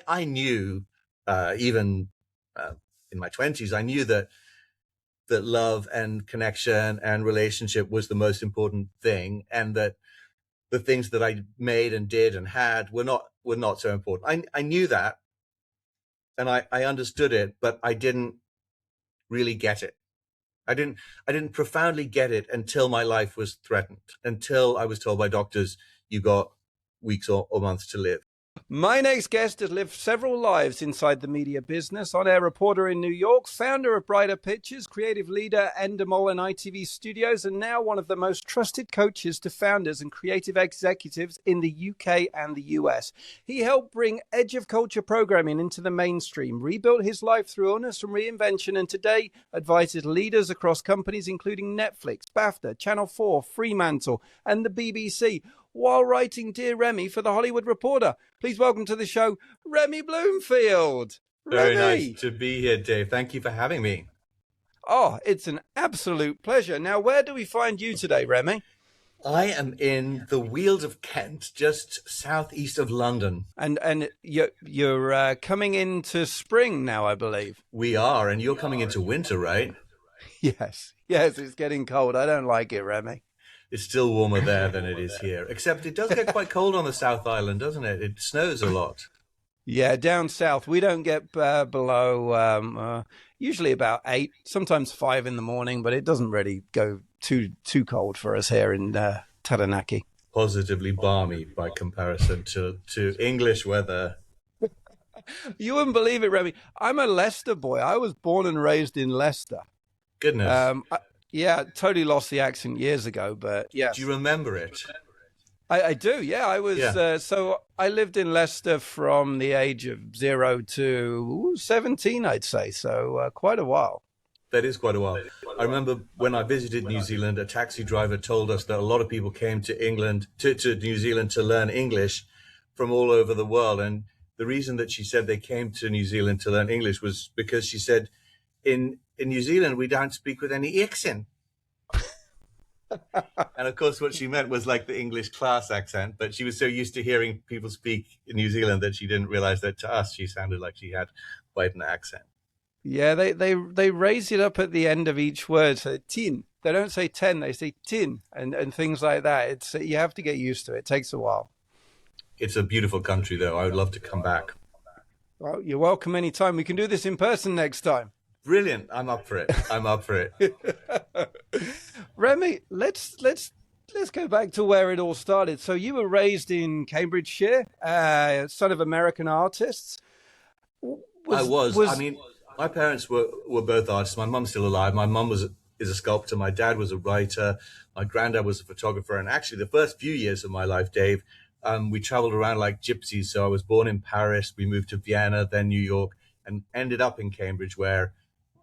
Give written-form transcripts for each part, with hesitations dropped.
I knew, even in my 20s, I knew that love and connection and relationship was the most important thing, and that the things that I made and did and had were not so important. I knew that, and I understood it, but I didn't really get it. I didn't profoundly get it until my life was threatened, until I was told by doctors, you got weeks or months to live. My next guest has lived several lives inside the media business, on-air reporter in New York, founder of Brighter Pictures, creative leader, Endemol and ITV Studios, and now one of the most trusted coaches to founders and creative executives in the UK and the US. He helped bring edge of culture programming into the mainstream, rebuilt his life through illness and reinvention, and today advises leaders across companies including Netflix, BAFTA, Channel 4, Fremantle, and the BBC, while writing Dear Remy for The Hollywood Reporter. Please welcome to the show, Remy Blumenfeld. Very Remy. nice to be here, Dave. Thank you for having me. Oh, it's an absolute pleasure. Now, where do we find you today, Remy? I am in the Weald of Kent, just southeast of London. And you're coming into spring now, I believe. We are, and you're coming into winter, right? Yes, it's getting cold. I don't like it, Remy. It's still warmer there than it is here, except it does get quite cold on the South Island, doesn't it? It snows a lot. Yeah, down south, we don't get below usually about 8, sometimes 5 in the morning, but it doesn't really go too cold for us here in Taranaki. Positively balmy by comparison to English weather. You wouldn't believe it, Remy. I'm a Leicester boy. I was born and raised in Leicester. Goodness. Yeah, totally lost the accent years ago, but yeah. Do you remember it? I do, yeah. I was so I lived in Leicester from the age of 0 to 17, I'd say. So quite a while. That is quite a while. I remember when I visited New Zealand, a taxi driver told us that a lot of people came to England, to New Zealand to learn English from all over the world. And the reason that she said they came to New Zealand to learn English was because she said, in New Zealand, we don't speak with any accent. And of course, what she meant was like the English class accent, but she was so used to hearing people speak in New Zealand that she didn't realize that to us, she sounded like she had quite an accent. Yeah, they raise it up at the end of each word. So tin. They don't say 10, they say tin and things like that. It's you have to get used to it. It takes a while. It's a beautiful country, though. I would love to come back. Well, you're welcome anytime. We can do this in person next time. Brilliant. I'm up for it. Remy, let's go back to where it all started. So you were raised in Cambridgeshire, son of American artists. I was. I mean, my parents were both artists. My mum's still alive. My mum is a sculptor. My dad was a writer. My granddad was a photographer. And actually, the first few years of my life, Dave, we traveled around like gypsies. So I was born in Paris. We moved to Vienna, then New York, and ended up in Cambridge, where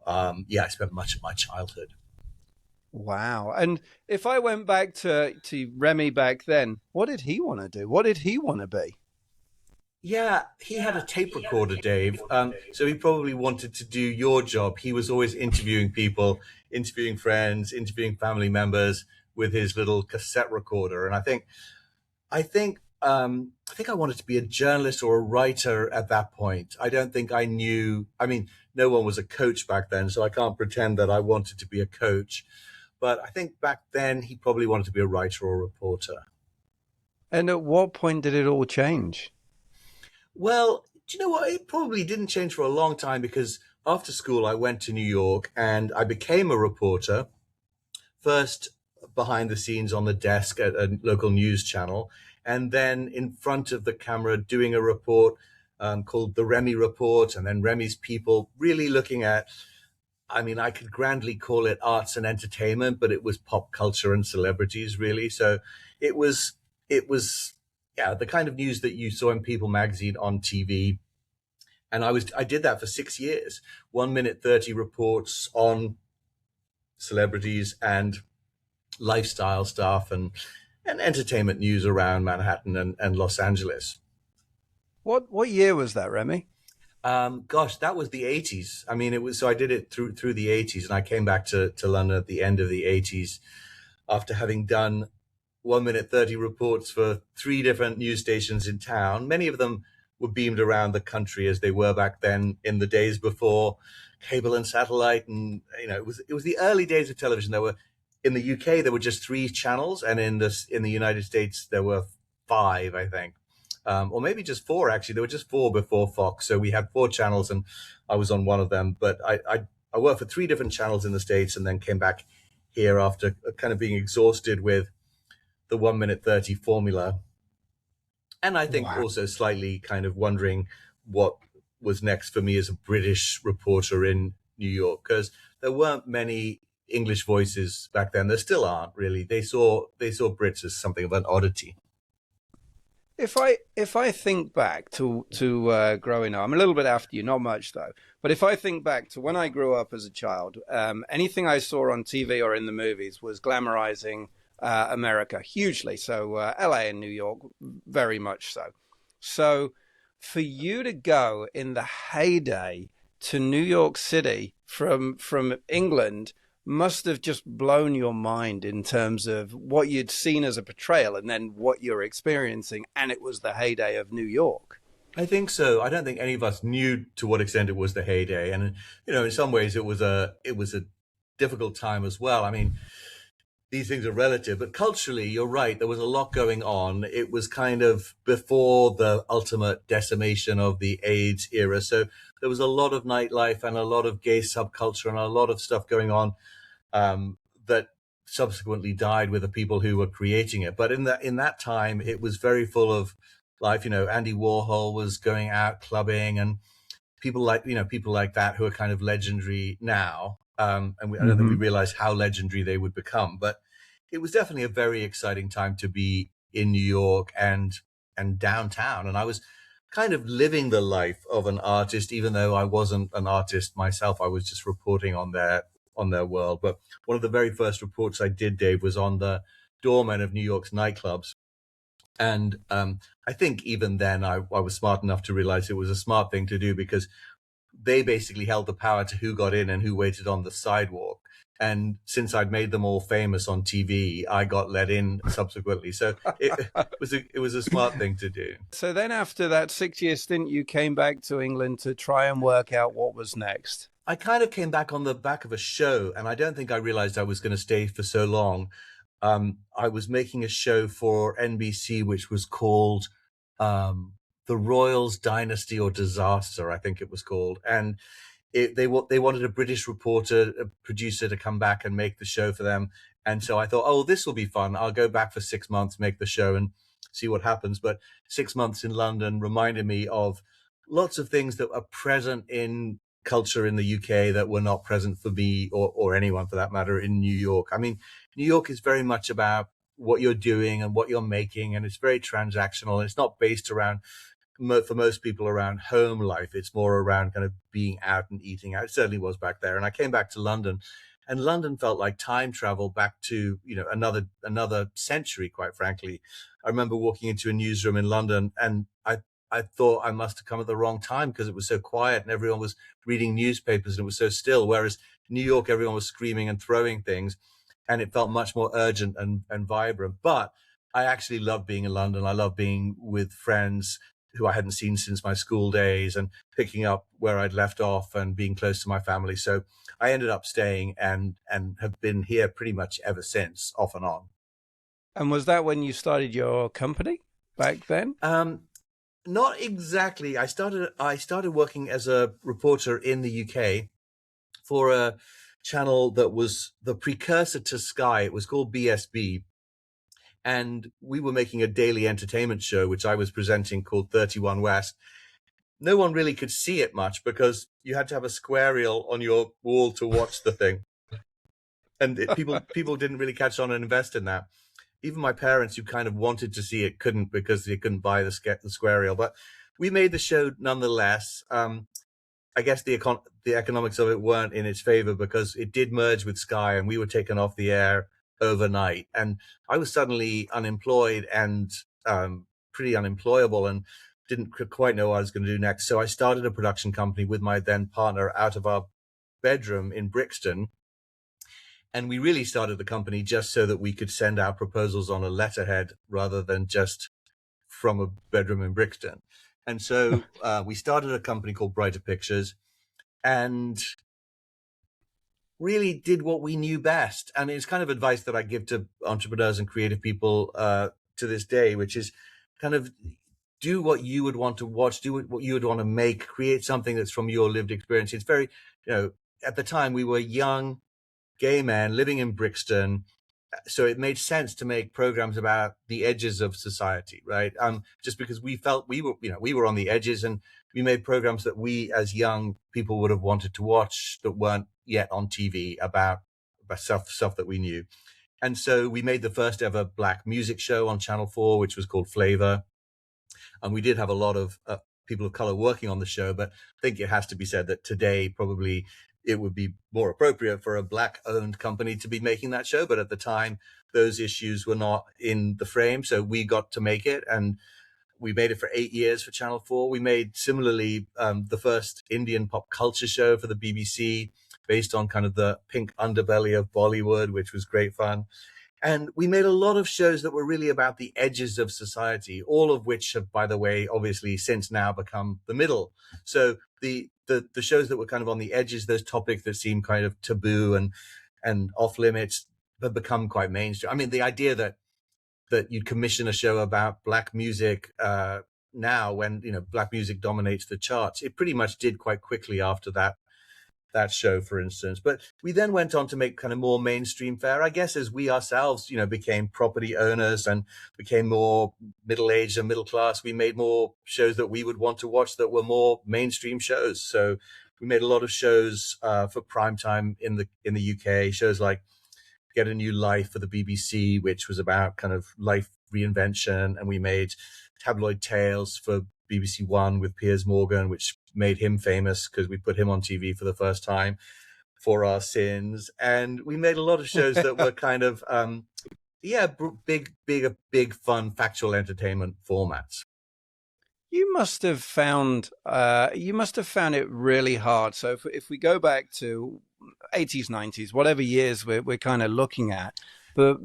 I spent much of my childhood. Wow. And if I went back to Remy back then, what did he want to do? What did he want to be? Yeah, he had a tape recorder, Dave. So he probably wanted to do your job. He was always interviewing people, interviewing friends, interviewing family members with his little cassette recorder. And I think I wanted to be a journalist or a writer at that point. I don't think I knew. I mean, no one was a coach back then, so I can't pretend that I wanted to be a coach. But I think back then he probably wanted to be a writer or a reporter. And at what point did it all change? Well, do you know what? It probably didn't change for a long time, because after school I went to New York and I became a reporter, first behind the scenes on the desk at a local news channel, and then in front of the camera doing a report called the Remy Report, and then Remy's People, really looking at, I mean, I could grandly call it arts and entertainment, but it was pop culture and celebrities, really. So it was the kind of news that you saw in People magazine on TV. And I did that for 6 years, 1 minute 30 reports on celebrities and lifestyle stuff and entertainment news around Manhattan and Los Angeles. What year was that, Remy? That was the 80s. I mean, so I did it through the 80s, and I came back to London at the end of the 80s after having done 1 minute 30 reports for 3 different news stations in town, many of them were beamed around the country as they were back then in the days before cable and satellite. And it was the early days of television. There were in the UK there were just 3 channels, and in the United States there were 5, I think, or maybe just 4. Actually, there were just 4 before Fox. So we had 4 channels, and I was on one of them. But I worked for 3 different channels in the States, and then came back here after kind of being exhausted with the 1 minute 30 formula. And I think Wow. also slightly kind of wondering what was next for me as a British reporter in New York, because there weren't many English voices back then. There still aren't really. They saw Brits as something of an oddity. If I think back to growing up, I'm a little bit after you, not much though. But if I think back to when I grew up as a child, anything I saw on TV or in the movies was glamorizing America hugely. So LA and New York, very much so. So for you to go in the heyday to New York City from England must have just blown your mind in terms of what you'd seen as a portrayal and then what you're experiencing. And it was the heyday of New York. I think so. I don't think any of us knew to what extent it was the heyday, and in some ways it was a difficult time as well. I mean, these things are relative, but culturally, you're right. There was a lot going on. It was kind of before the ultimate decimation of the AIDS era. So there was a lot of nightlife and a lot of gay subculture and a lot of stuff going on, that subsequently died with the people who were creating it. But in that time, it was very full of life. Andy Warhol was going out clubbing, and people like that who are kind of legendary now. I don't think we Mm-hmm. realized how legendary they would become. But it was definitely a very exciting time to be in New York and downtown. And I was kind of living the life of an artist, even though I wasn't an artist myself. I was just reporting on their world. But one of the very first reports I did, Dave, was on the doormen of New York's nightclubs. And I think even then I was smart enough to realize it was a smart thing to do, because they basically held the power to who got in and who waited on the sidewalk. And since I'd made them all famous on TV, I got let in subsequently. So it was a smart thing to do. So then after that 6 year stint, you came back to England to try and work out what was next. I kind of came back on the back of a show, and I don't think I realized I was going to stay for so long. I was making a show for NBC, which was called The Royals Dynasty or Disaster, I think it was called. And they wanted a British reporter, a producer, to come back and make the show for them. And so I thought, oh, this will be fun. I'll go back for 6 months, make the show, and see what happens. But 6 months in London reminded me of lots of things that are present in culture in the UK that were not present for me, or anyone for that matter, in New York. I mean, New York is very much about what you're doing and what you're making, and it's very transactional. It's not based around, for most people, around home life. It's more around kind of being out and eating out. It certainly was back there. And I came back to London, and London felt like time travel back to another century, quite frankly. I remember walking into a newsroom in London, and I thought I must have come at the wrong time, because it was so quiet and everyone was reading newspapers and it was so still. Whereas New York, everyone was screaming and throwing things, and it felt much more urgent and vibrant. But I actually love being in London. I love being with friends who I hadn't seen since my school days, and picking up where I'd left off and being close to my family. So I ended up staying and have been here pretty much ever since, off and on. And was that when you started your company back then? Not exactly. I started working as a reporter in the UK for a channel that was the precursor to Sky. It was called BSB, and we were making a daily entertainment show, which I was presenting, called 31 West. No one really could see it much, because you had to have a square reel on your wall to watch the thing, and people didn't really catch on and invest in that. Even my parents, who kind of wanted to see it, couldn't, because they couldn't buy the square reel. But we made the show nonetheless. I guess the economics of it weren't in its favor, because it did merge with Sky, and we were taken off the air overnight. And I was suddenly unemployed and pretty unemployable, and didn't quite know what I was going to do next. So I started a production company with my then partner out of our bedroom in Brixton. And we really started the company just so that we could send our proposals on a letterhead rather than just from a bedroom in Brixton. And so we started a company called Brighter Pictures and really did what we knew best. And it's kind of advice that I give to entrepreneurs and creative people to this day, which is kind of do what you would want to watch, do what you would want to make, create something that's from your lived experience. It's very, at the time we were young gay men living in Brixton. So it made sense to make programs about the edges of society, right? Just because we felt we were on the edges, and we made programs that we, as young people, would have wanted to watch that weren't yet on TV about stuff that we knew. And so we made the first ever Black music show on Channel 4, which was called Flavor. And we did have a lot of people of color working on the show, but I think it has to be said that today probably it would be more appropriate for a Black owned company to be making that show. But at the time, those issues were not in the frame. So we got to make it, and we made it for 8 years for Channel 4. We made similarly the first Indian pop culture show for the BBC based on kind of the pink underbelly of Bollywood, which was great fun. And we made a lot of shows that were really about the edges of society, all of which have, by the way, obviously since now become the middle. So the shows that were kind of on the edges, those topics that seem kind of taboo and off limits, have become quite mainstream. I mean, the idea that you'd commission a show about Black music now, when Black music dominates the charts, it pretty much did quite quickly after that show, for instance. But we then went on to make kind of more mainstream fare, I guess, as we ourselves, became property owners and became more middle-aged and middle class. We made more shows that we would want to watch that were more mainstream shows. So we made a lot of shows for prime time in the UK, shows like Get a New Life for the BBC, which was about kind of life reinvention. And we made Tabloid Tales for BBC One with Piers Morgan, which made him famous because we put him on TV for the first time for Our Sins. And we made a lot of shows that were kind of, big, fun, factual entertainment formats. You must have found it really hard. So if we go back to 80s, 90s, whatever years we're kind of looking at, but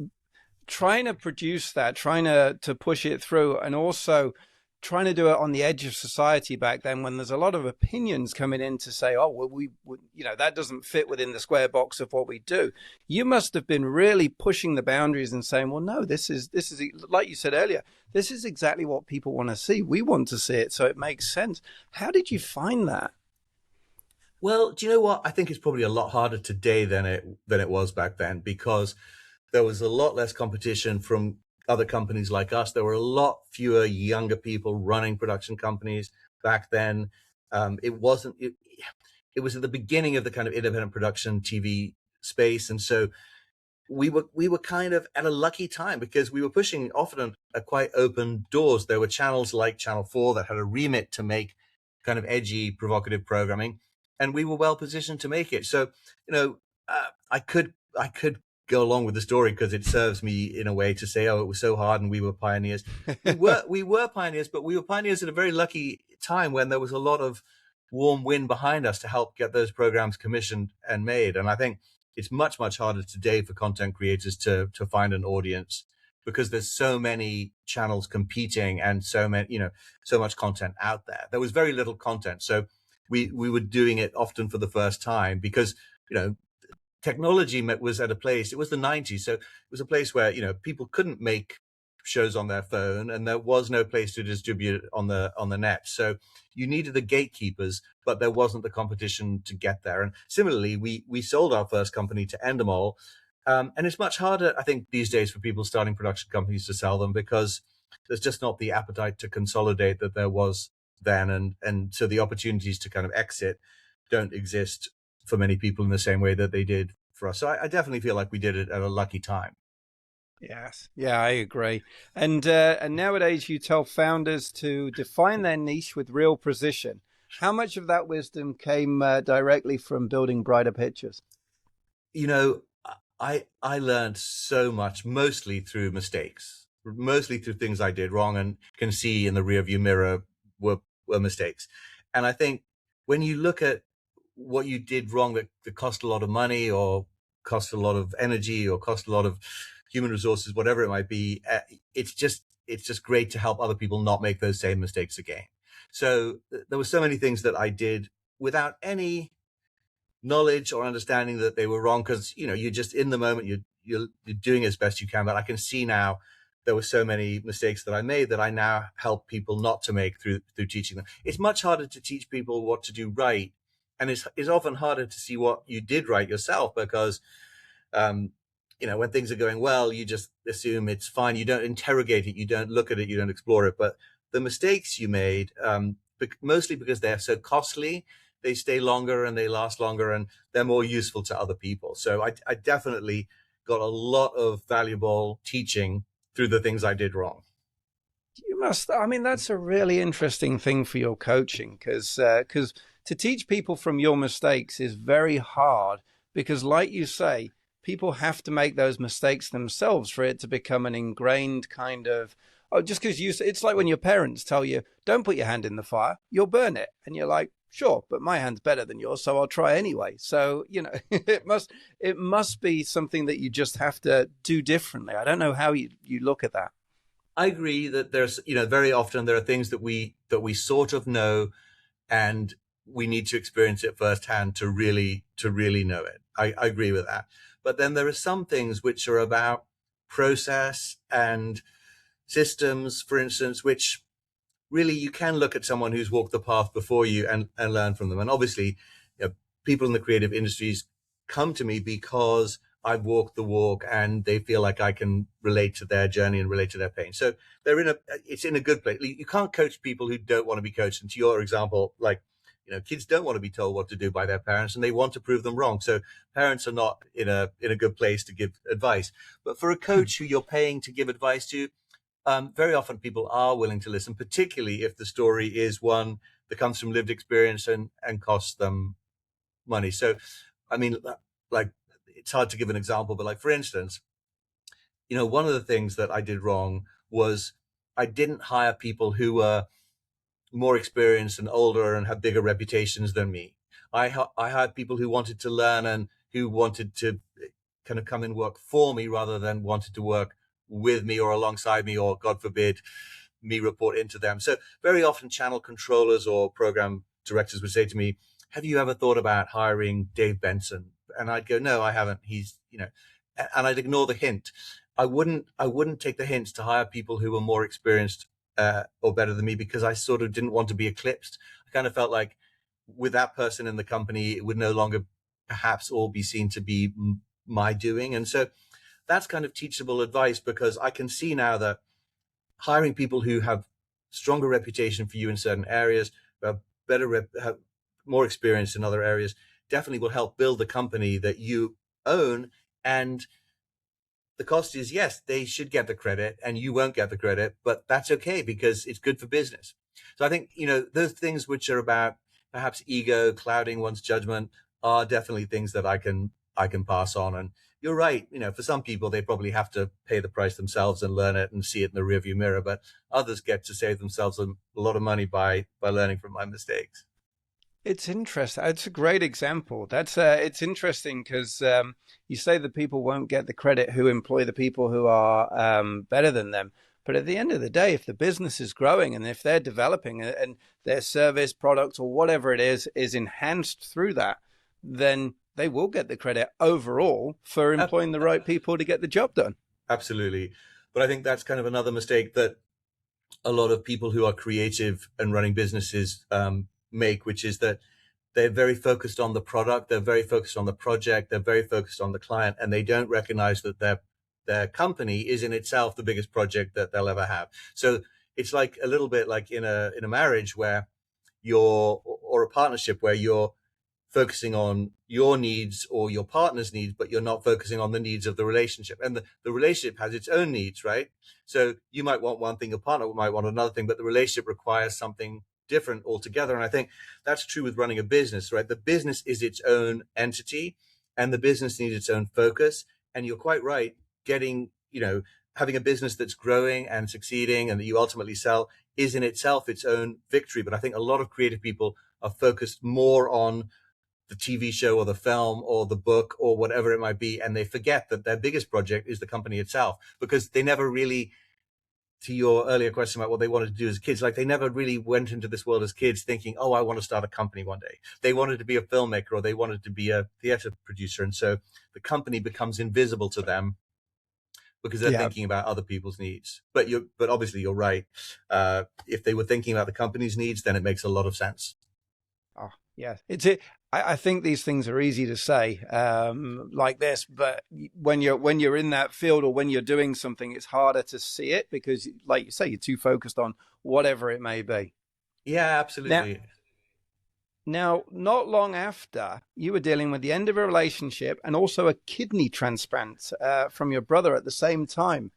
trying to produce that, trying to push it through, and also trying to do it on the edge of society back then, when there's a lot of opinions coming in to say, oh, well, that doesn't fit within the square box of what we do. You must have been really pushing the boundaries and saying, well, no, this is like you said earlier, this is exactly what people want to see. We want to see it, so it makes sense. How did you find that? Well, do you know what? I think it's probably a lot harder today than it was back then, because there was a lot less competition from other companies like us. There were a lot fewer younger people running production companies back then. It was at the beginning of the kind of independent production TV space. And so we were kind of at a lucky time, because we were pushing often a quite open doors. There were channels like Channel 4 that had a remit to make kind of edgy, provocative programming, and we were well positioned to make it. So, I could go along with the story because it serves me in a way to say, oh, it was so hard and we were pioneers. We were pioneers, but we were pioneers at a very lucky time when there was a lot of warm wind behind us to help get those programs commissioned and made. And I think it's much, much harder today for content creators to find an audience, because there's so many channels competing and so much content out there. There was very little content. So we were doing it often for the first time because, technology was at a place, it was the 90s. So it was a place where, people couldn't make shows on their phone, and there was no place to distribute it on the net. So you needed the gatekeepers, but there wasn't the competition to get there. And similarly, we sold our first company to Endemol. And it's much harder, I think, these days for people starting production companies to sell them, because there's just not the appetite to consolidate that there was then. And so the opportunities to kind of exit don't exist for many people in the same way that they did for us. So I definitely feel like we did it at a lucky time. Yes. Yeah, I agree. And nowadays you tell founders to define their niche with real precision. How much of that wisdom came directly from building Brighter Pictures? I learned so much, mostly through mistakes, mostly through things I did wrong and can see in the rearview mirror were mistakes. And I think when you look at what you did wrong that cost a lot of money or cost a lot of energy or cost a lot of human resources, whatever it might be, it's just great to help other people not make those same mistakes again. So there were so many things that I did without any knowledge or understanding that they were wrong, because you're just in the moment, you're doing as best you can. But I can see now there were so many mistakes that I made that I now help people not to make through teaching them. It's much harder to teach people what to do right, and it's often harder to see what you did right yourself, because um, when things are going well, you just assume it's fine. You don't interrogate it, you don't look at it, you don't explore it. But the mistakes you made, mostly because they're so costly, they stay longer and they last longer and they're more useful to other people. So I definitely got a lot of valuable teaching through the things I did wrong. You must. I mean, that's a really interesting thing for your coaching, because to teach people from your mistakes is very hard. Because, like you say, people have to make those mistakes themselves for it to become an ingrained kind of. Oh, just because it's like when your parents tell you, "Don't put your hand in the fire, you'll burn it," and you're like, "Sure, but my hand's better than yours, so I'll try anyway." So it must be something that you just have to do differently. I don't know how you look at that. I agree that there's, very often there are things that we sort of know, and we need to experience it firsthand to really know it. I agree with that. But then there are some things which are about process and systems, for instance, which really you can look at someone who's walked the path before you and learn from them. And obviously, people in the creative industries come to me because I've walked the walk and they feel like I can relate to their journey and relate to their pain. So it's in a good place. You can't coach people who don't want to be coached. And to your example, like, kids don't want to be told what to do by their parents and they want to prove them wrong. So parents are not in a good place to give advice. But for a coach who you're paying to give advice to, very often people are willing to listen, particularly if the story is one that comes from lived experience and costs them money. So, I mean, like, it's hard to give an example, but like, for instance, one of the things that I did wrong was I didn't hire people who were more experienced and older and have bigger reputations than me. I hired people who wanted to learn and who wanted to kind of come and work for me rather than wanted to work with me or alongside me, or God forbid, me report into them. So very often channel controllers or program directors would say to me, "Have you ever thought about hiring Dave Benson?" And I'd go, "No, I haven't. He's, and I'd ignore the hint. I wouldn't take the hints to hire people who were more experienced or better than me, because I sort of didn't want to be eclipsed. I kind of felt like with that person in the company, it would no longer perhaps all be seen to be my doing. And so that's kind of teachable advice, because I can see now that hiring people who have stronger reputation for you in certain areas, have have more experience in other areas, definitely will help build the company that you own. And the cost is, yes, they should get the credit and you won't get the credit, but that's okay because it's good for business. So I think, those things which are about perhaps ego clouding one's judgment are definitely things that I can pass on. And you're right, for some people, they probably have to pay the price themselves and learn it and see it in the rearview mirror, but others get to save themselves a lot of money by learning from my mistakes. It's interesting. It's a great example. It's interesting because you say that people won't get the credit who employ the people who are better than them. But at the end of the day, if the business is growing and if they're developing and their service, product, or whatever it is enhanced through that, then they will get the credit overall for employing the right people to get the job done. Absolutely. But I think that's kind of another mistake that a lot of people who are creative and running businesses make, which is that they're very focused on the product, they're very focused on the project, they're very focused on the client, and they don't recognize that their company is in itself the biggest project that they'll ever have. So it's like a little bit like in a marriage where or a partnership where you're focusing on your needs or your partner's needs, but you're not focusing on the needs of the relationship. And the relationship has its own needs, right? So you might want one thing, your partner might want another thing, but the relationship requires something different altogether. And I think that's true with running a business, right? The business is its own entity and the business needs its own focus. And you're quite right, having a business that's growing and succeeding and that you ultimately sell is in itself its own victory. But I think a lot of creative people are focused more on the TV show or the film or the book or whatever it might be. And they forget that their biggest project is the company itself, because they never really to your earlier question about what they wanted to do as kids, like they never really went into this world as kids thinking, oh, I want to start a company one day. They wanted to be a filmmaker or they wanted to be a theater producer. And so the company becomes invisible to them because they're Yeah. thinking about other people's needs. But obviously you're right. If they were thinking about the company's needs, then it makes a lot of sense. Oh, yeah. I think these things are easy to say like this, but when you're in that field or when you're doing something, it's harder to see it because, like you say, you're too focused on whatever it may be. Yeah, Now, absolutely. now, not long after, you were dealing with the end of a relationship and also a kidney transplant from your brother at the same time.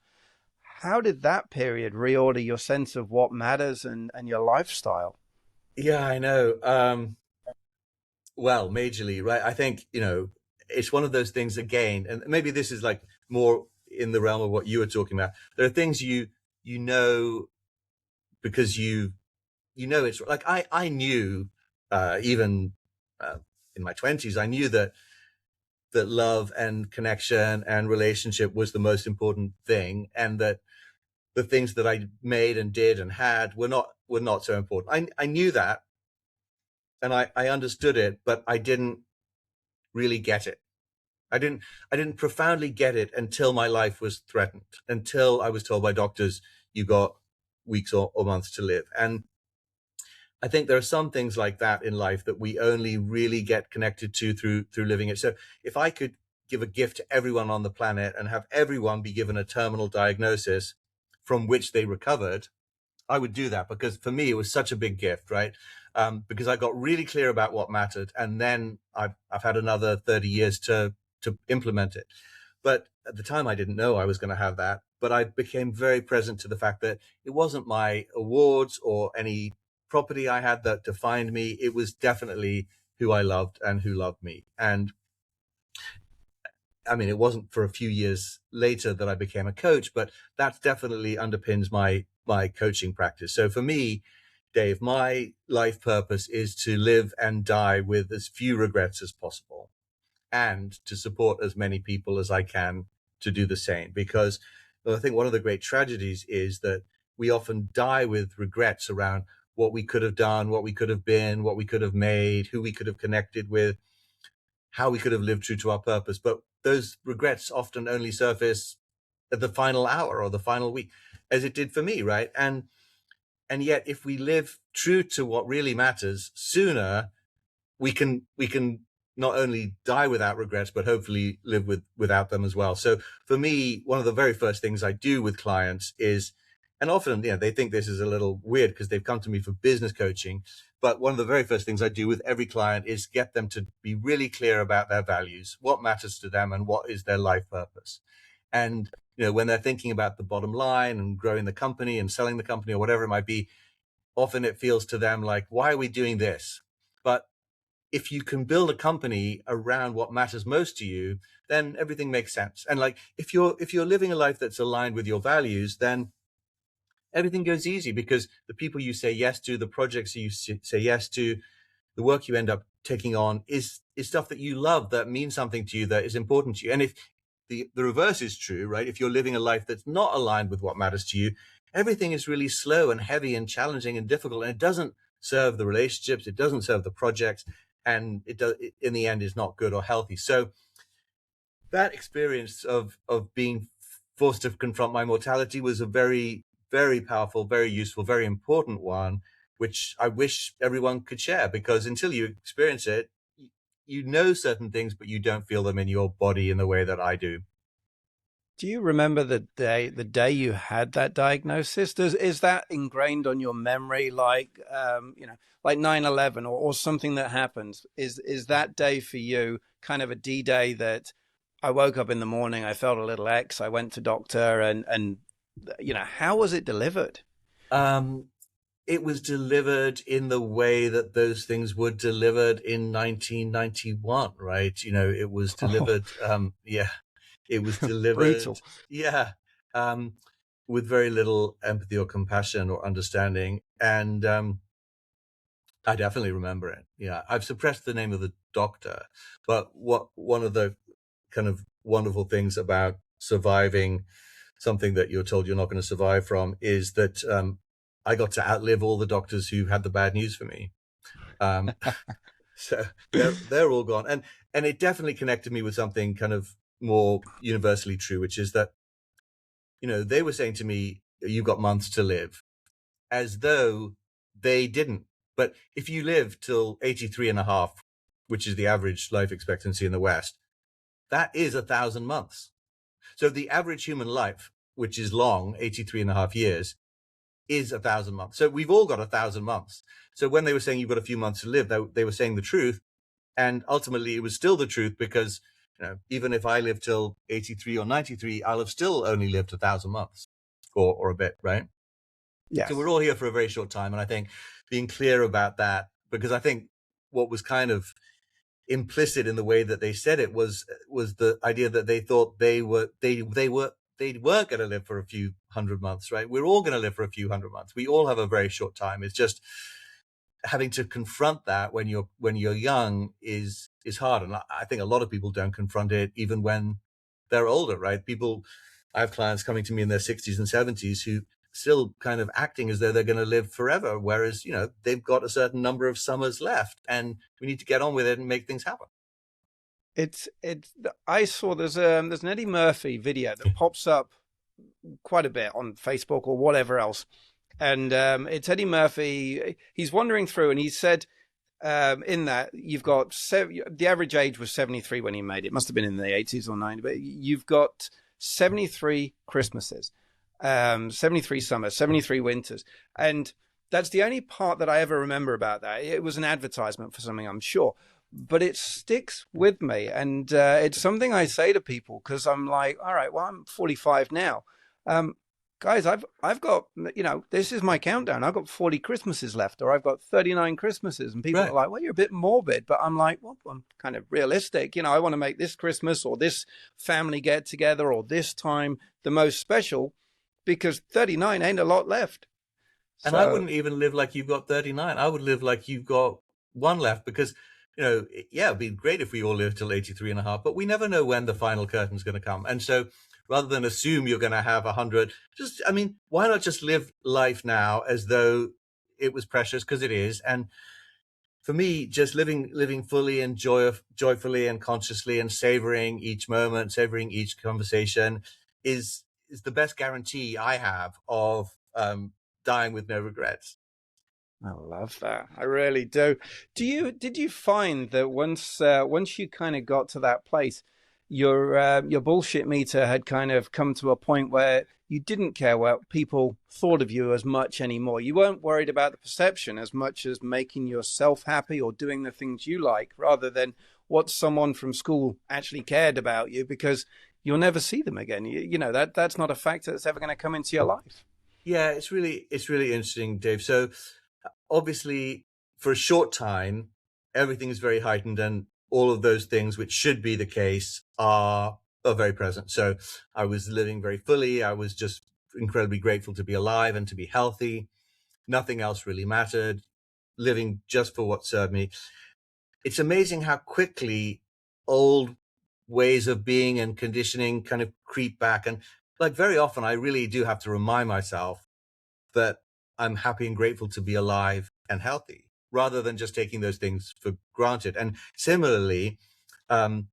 How did that period reorder your sense of what matters and your lifestyle? Yeah, I know. Well, majorly, right? I think, it's one of those things again, and maybe this is like more in the realm of what you were talking about. There are things you know because it's like I knew even in my 20s, I knew that love and connection and relationship was the most important thing, and that the things that I made and did and had were not so important. I knew that, and I understood it, but I didn't really get it. I didn't profoundly get it until my life was threatened, until I was told by doctors, you got weeks or months to live. And I think there are some things like that in life that we only really get connected to through living it. So if I could give a gift to everyone on the planet and have everyone be given a terminal diagnosis from which they recovered, I would do that, because for me it was such a big gift, right? Because I got really clear about what mattered, and then I've had another 30 years to implement it. But at the time, I didn't know I was going to have that. But I became very present to the fact that it wasn't my awards or any property I had that defined me. It was definitely who I loved and who loved me. And I mean, it wasn't for a few years later that I became a coach, but that definitely underpins my coaching practice. So for me, Dave, my life purpose is to live and die with as few regrets as possible, and to support as many people as I can to do the same. Because I think one of the great tragedies is that we often die with regrets around what we could have done, what we could have been, what we could have made, who we could have connected with, how we could have lived true to our purpose. But those regrets often only surface at the final hour or the final week, as it did for me, right? And yet, if we live true to what really matters sooner, we can not only die without regrets, but hopefully live without them as well. So for me, one of the very first things I do with clients is, and often, they think this is a little weird because they've come to me for business coaching, but one of the very first things I do with every client is get them to be really clear about their values, what matters to them, and what is their life purpose. And when they're thinking about the bottom line and growing the company and selling the company or whatever it might be, often it feels to them like, why are we doing this? But if you can build a company around what matters most to you, then everything makes sense. And like, if you're living a life that's aligned with your values, then everything goes easy, because the people you say yes to, the projects you say yes to, the work you end up taking on is stuff that you love, that means something to you, that is important to you. And if the reverse is true, right? If you're living a life that's not aligned with what matters to you, everything is really slow and heavy and challenging and difficult, and it doesn't serve the relationships, it doesn't serve the projects, and it does, in the end, is not good or healthy. So that experience of being forced to confront my mortality was a very, very powerful, very useful, very important one, which I wish everyone could share, because until you experience it, you know certain things, but you don't feel them in your body in the way that I do. Do you remember the day you had that diagnosis? Is that ingrained on your memory, like like 9/11 or something that happened? Is that day for you kind of a D-Day that I woke up in the morning, I felt a little X, I went to doctor, and how was it delivered? Um, it was delivered in the way that those things were delivered in 1991, right? It was delivered, yeah, it was delivered, Brutal. yeah, um, with very little empathy or compassion or understanding. And I definitely remember it. Yeah, I've suppressed the name of the doctor, but one of the kind of wonderful things about surviving something that you're told you're not going to survive from, is that I got to outlive all the doctors who had the bad news for me. Um, so they're all gone, and it definitely connected me with something kind of more universally true, which is that, they were saying to me, "You've got months to live," as though they didn't. But if you live till 83 and a half, which is the average life expectancy in the West, that is 1,000 months. So the average human life, which is long, 83 and a half years, is 1,000 months. So we've all got 1,000 months. So when they were saying you've got a few months to live, they were saying the truth. And ultimately it was still the truth, because, even if I live till 83 or 93, I'll have still only lived 1,000 months or a bit, right? So we're Yes. all here for a very short time. And I think being clear about that, because I think what was kind of implicit in the way that they said it was the idea that they thought they were going to live for a few hundred months, right? We're all going to live for a few hundred months. We all have a very short time. It's just having to confront that when you're young is hard. And I think a lot of people don't confront it even when they're older, right? I have clients coming to me in their 60s and 70s who still kind of acting as though they're going to live forever, whereas they've got a certain number of summers left, and we need to get on with it and make things happen. It's I saw there's an Eddie Murphy video that pops up quite a bit on Facebook or whatever else, and it's Eddie Murphy. He's wandering through, and he said, in that you've got the average age was 73 when he made it. It must have been in the 80s or 90s, but you've got 73 Christmases, 73 summers, 73 winters, and that's the only part that I ever remember about that. It was an advertisement for something, I'm sure, but it sticks with me, and it's something I say to people, because I'm like, all right, well, I'm 45 now. Um, Guys, I've got, this is my countdown. I've got 40 Christmases left, or I've got 39 Christmases. And people are Right. like, well, you're a bit morbid. But I'm like, well, I'm kind of realistic. I want to make this Christmas or this family get together or this time the most special, because 39 ain't a lot left. And I So wouldn't even live like you've got 39. I would live like you've got one left, because, yeah, it'd be great if we all lived till 83 and a half, but we never know when the final curtain's going to come. And so rather than assume you're going to have 100, why not just live life now as though it was precious, because it is. And for me, just living fully and joyfully and consciously, and savoring each moment, savoring each conversation is the best guarantee I have of dying with no regrets. I love that. I really do. Did you find that once you kind of got to that place, your bullshit meter had kind of come to a point where you didn't care what people thought of you as much anymore? You weren't worried about the perception as much as making yourself happy or doing the things you like, rather than what someone from school actually cared about you, because you'll never see them again. That's not a factor that's ever going to come into your life. Yeah, it's really interesting, Dave. So obviously, for a short time, everything is very heightened, and all of those things which should be the case are very present. So I was living very fully. I was just incredibly grateful to be alive and to be healthy. Nothing else really mattered. Living just for what served me. It's amazing how quickly old ways of being and conditioning kind of creep back. And like very often, I really do have to remind myself that I'm happy and grateful to be alive and healthy, rather than just taking those things for granted. And similarly, um,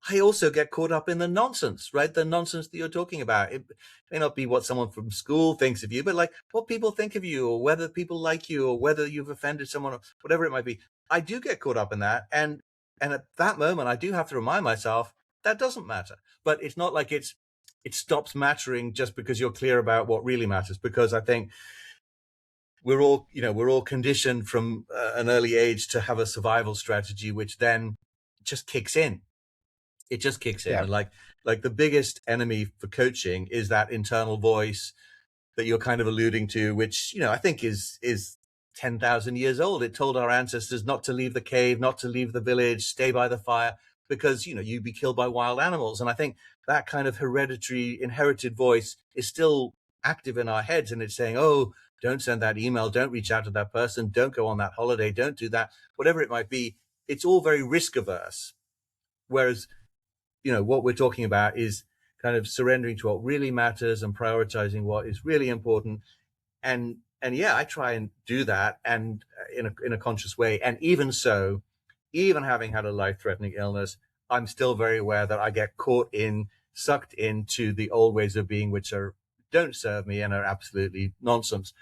I also get caught up in the nonsense, right? The nonsense that you're talking about. It may not be what someone from school thinks of you, but like what people think of you, or whether people like you, or whether you've offended someone, or whatever it might be. I do get caught up in that. And at that moment, I do have to remind myself that doesn't matter. But it's not like it stops mattering just because you're clear about what really matters. Because I think we're all conditioned from an early age to have a survival strategy, which then just kicks in. It just kicks in. Yeah. And like the biggest enemy for coaching is that internal voice that you're kind of alluding to, which, I think is 10,000 years old. It told our ancestors not to leave the cave, not to leave the village, stay by the fire, because, you'd be killed by wild animals. And I think that kind of hereditary, inherited voice is still active in our heads. And it's saying, oh, don't send that email, don't reach out to that person, don't go on that holiday, don't do that, whatever it might be. It's all very risk averse. Whereas, what we're talking about is kind of surrendering to what really matters and prioritizing what is really important. And yeah, I try and do that, and in a conscious way. And even so, even having had a life-threatening illness, I'm still very aware that I get sucked into the old ways of being, which are don't serve me and are absolutely nonsense.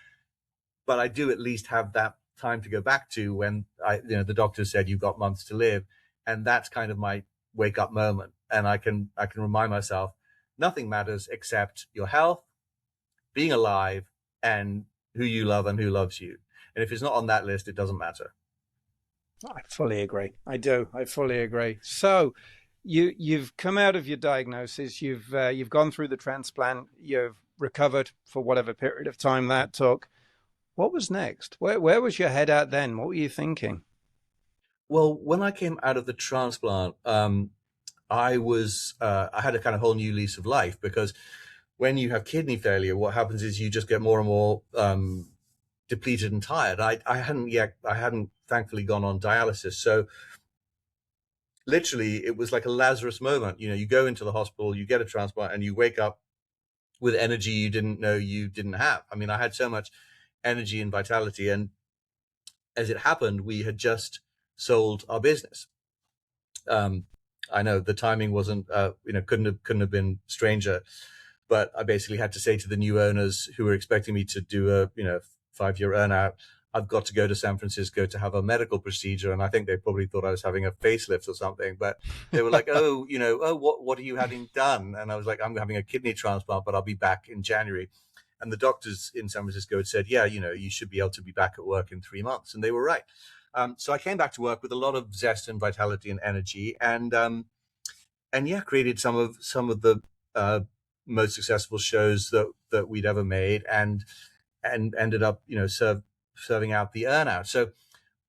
But I do at least have that time to go back to when the doctor said you've got months to live, and that's kind of my wake up moment. And I can remind myself nothing matters except your health, being alive, and who you love and who loves you. And if it's not on that list, it doesn't matter. I fully agree. I do. I fully agree. So you've come out of your diagnosis. You've gone through the transplant. You've recovered for whatever period of time that took. What was next? Where was your head at then? What were you thinking? Well, when I came out of the transplant, I had a kind of whole new lease of life, because when you have kidney failure, what happens is you just get more and more depleted and tired. I hadn't thankfully gone on dialysis, so literally it was like a Lazarus moment. You go into the hospital, you get a transplant, and you wake up with energy you didn't know you didn't have. I mean, I had so much energy and vitality, and as it happened, we had just sold our business. Um, I know the timing wasn't, couldn't have been stranger, but I basically had to say to the new owners who were expecting me to do a 5-year earnout, I've got to go to San Francisco to have a medical procedure. And I think they probably thought I was having a facelift or something, but they were like, what are you having done? And I was like, I'm having a kidney transplant, but I'll be back in January. And the doctors in San Francisco had said, yeah, you should be able to be back at work in 3 months. And they were right. So I came back to work with a lot of zest and vitality and energy, and yeah, created some of the most successful shows that we'd ever made, and ended up serving out the earnout. So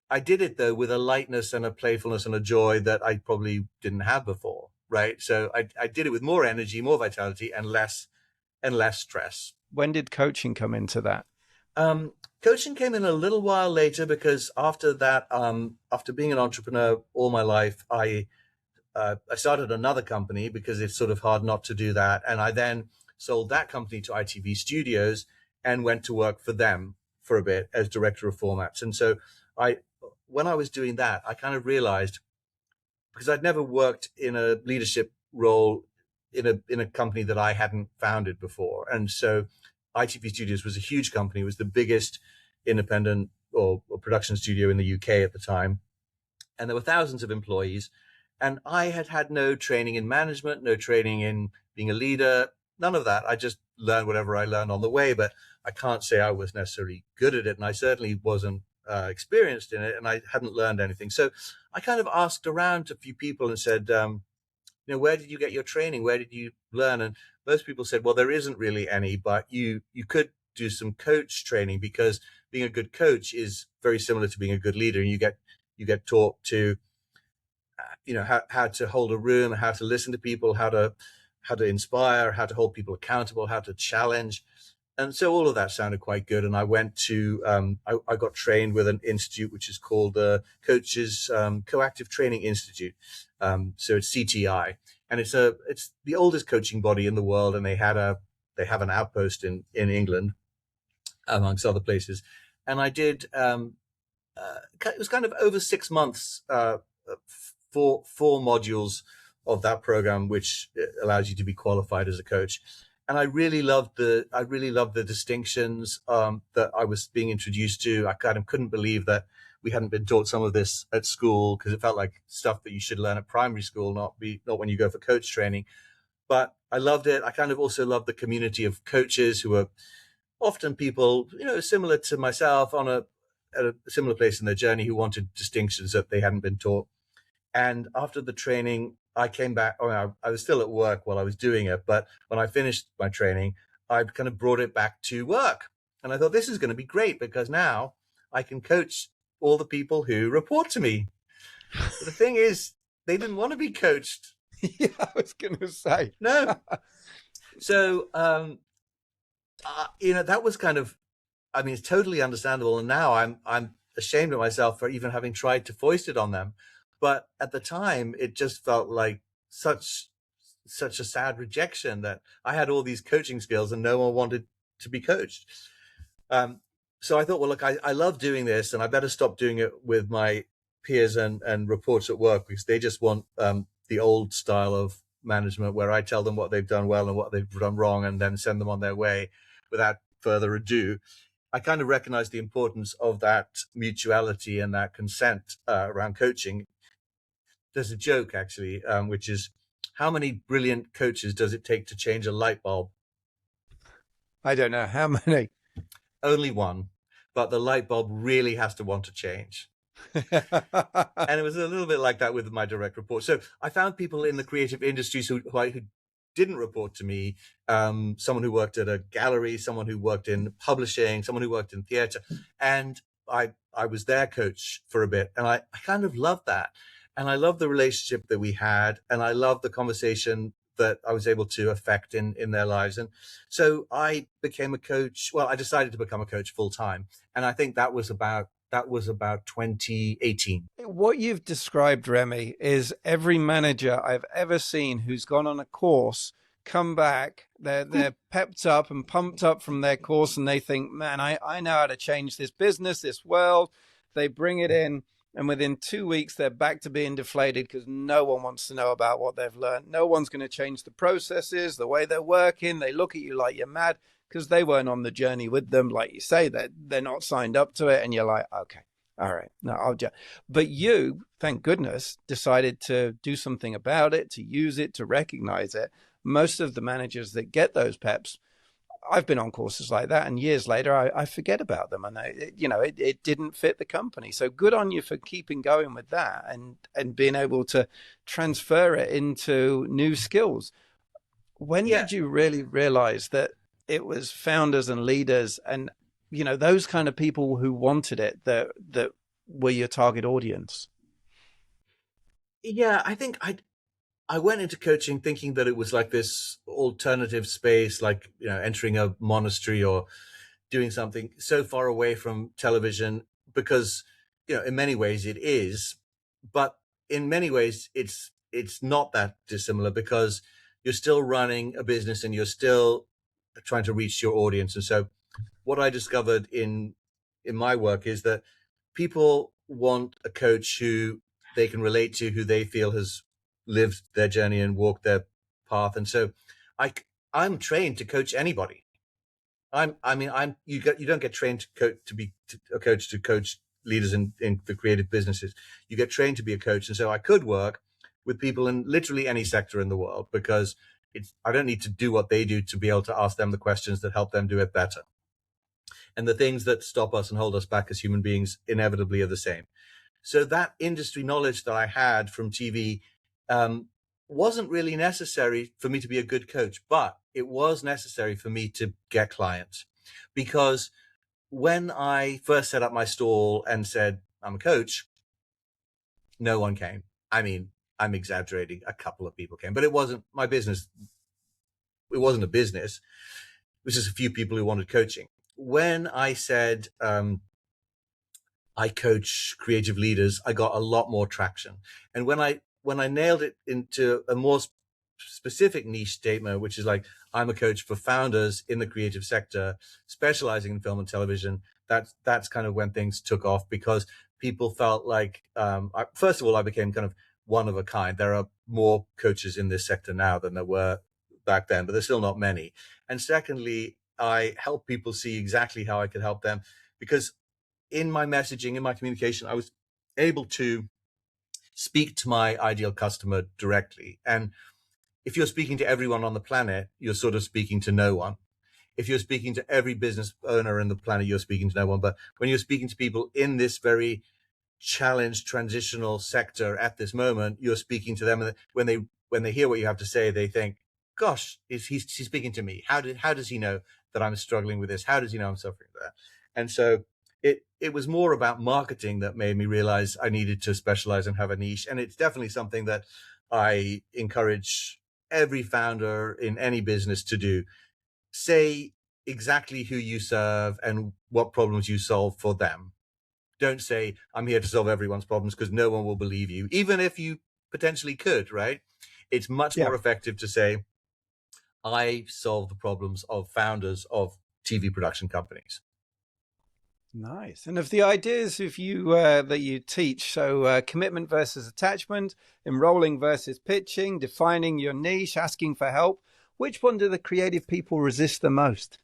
I did it though with a lightness and a playfulness and a joy that I probably didn't have before, right? So I did it with more energy, more vitality, and less stress. When did coaching come into that? Coaching came in a little while later, because after that, after being an entrepreneur all my life, I started another company, because it's sort of hard not to do that. And I then sold that company to ITV Studios and went to work for them for a bit as director of formats. And so when I was doing that, I kind of realized, because I'd never worked in a leadership role in a company that I hadn't founded before. And so ITV Studios was a huge company. It was the biggest independent or production studio in the UK at the time. And there were thousands of employees. And I had no training in management, no training in being a leader, none of that. I just learned whatever I learned on the way, but I can't say I was necessarily good at it. And I certainly wasn't experienced in it, and I hadn't learned anything. So I kind of asked around to a few people and said, where did you get your training? Where did you learn? And most people said, well, there isn't really any, but you could do some coach training, because being a good coach is very similar to being a good leader. And you get taught to, how to hold a room, how to listen to people, how to inspire, how to hold people accountable, how to challenge. And so all of that sounded quite good. And I went to, I got trained with an institute, which is called the Coaches Coactive Training Institute. So it's CTI, and it's the oldest coaching body in the world. And they have an outpost in England, amongst other places. And I did, it was kind of over 6 months, four modules of that program, which allows you to be qualified as a coach. And I really loved the distinctions that I was being introduced to. I kind of couldn't believe that we hadn't been taught some of this at school, because it felt like stuff that you should learn at primary school, not when you go for coach training. But I loved it. I kind of also loved the community of coaches who are often people, similar to myself at a similar place in their journey, who wanted distinctions that they hadn't been taught. And after the training, I came back. I was still at work while I was doing it, but when I finished my training, I kind of brought it back to work. And I thought, this is going to be great, because now I can coach all the people who report to me. But the thing is, they didn't want to be coached. Yeah, I was going to say. No. So, that was kind of, I mean, it's totally understandable. And now I'm ashamed of myself for even having tried to foist it on them. But at the time, it just felt like such such a sad rejection that I had all these coaching skills and no one wanted to be coached. So I thought, well, look, I love doing this, and I better stop doing it with my peers and reports at work, because they just want the old style of management where I tell them what they've done well and what they've done wrong and then send them on their way without further ado. I kind of recognize the importance of that mutuality and that consent around coaching. There's a joke, actually, which is, how many brilliant coaches does it take to change a light bulb? I don't know how many. Only one, but the light bulb really has to want to change. And it was a little bit like that with my direct report. So I found people in the creative industries who didn't report to me, someone who worked at a gallery, someone who worked in publishing, someone who worked in theater. And I was their coach for a bit. And I kind of loved that. And I loved the relationship that we had. And I loved the conversation that I was able to affect in their lives. And so I became a coach. Well, I decided to become a coach full time. And I think that was about 2018. What you've described, Remy, is every manager I've ever seen who's gone on a course come back, they're pepped up and pumped up from their course, and they think, man, I know how to change this business, this world. They bring it in, and within 2 weeks, they're back to being deflated because no one wants to know about what they've learned. No one's going to change the processes, the way they're working. They look at you like you're mad because they weren't on the journey with them. Like you say, they're not signed up to it. And you're like, okay, all right, no, I'll just. But you, thank goodness, decided to do something about it, to use it, to recognize it. Most of the managers that get those peps, I've been on courses like that, and years later, I forget about them, and it didn't fit the company. So good on you for keeping going with that and being able to transfer it into new skills. When Yeah. did you really realize that it was founders and leaders and those kind of people who wanted it that were your target audience? Yeah, I think I went into coaching thinking that it was like this alternative space, like, entering a monastery or doing something so far away from television, because, in many ways it is, but in many ways it's not that dissimilar, because you're still running a business and you're still trying to reach your audience. And so what I discovered in my work is that people want a coach who they can relate to, who they feel has lived their journey and walked their path. And so I I'm trained to coach anybody. You don't get trained to be a coach to coach leaders in the creative businesses. You get trained to be a coach. And so I could work with people in literally any sector in the world, because I don't need to do what they do to be able to ask them the questions that help them do it better. And the things that stop us and hold us back as human beings inevitably are the same. So that industry knowledge that I had from TV wasn't really necessary for me to be a good coach, but it was necessary for me to get clients. Because when I first set up my stall and said, I'm a coach, no one came. I mean, I'm exaggerating. A couple of people came, but it wasn't my business. It wasn't a business. It was just a few people who wanted coaching. When I said, I coach creative leaders, I got a lot more traction. And when I nailed it into a more specific niche statement, which is like, I'm a coach for founders in the creative sector, specializing in film and television, that's kind of when things took off, because people felt like, first of all, I became kind of one of a kind. There are more coaches in this sector now than there were back then, but there's still not many. And secondly, I help people see exactly how I could help them, because in my messaging, in my communication, I was able to speak to my ideal customer directly. And if you're speaking to everyone on the planet, you're sort of speaking to no one. If you're speaking to every business owner in the planet, you're speaking to no one. But when you're speaking to people in this very challenged transitional sector at this moment, you're speaking to them. And when they hear what you have to say, they think, gosh, he's speaking to me. How does he know that I'm struggling with this? How does he know I'm suffering with that? And so it was more about marketing that made me realize I needed to specialize and have a niche. And it's definitely something that I encourage every founder in any business to do. Say exactly who you serve and what problems you solve for them. Don't say, I'm here to solve everyone's problems, because no one will believe you, even if you potentially could, right? It's much Yeah. more effective to say, I solve the problems of founders of TV production companies. Nice. And of the ideas of you that you teach, so commitment versus attachment, enrolling versus pitching, defining your niche, asking for help, which one do the creative people resist the most?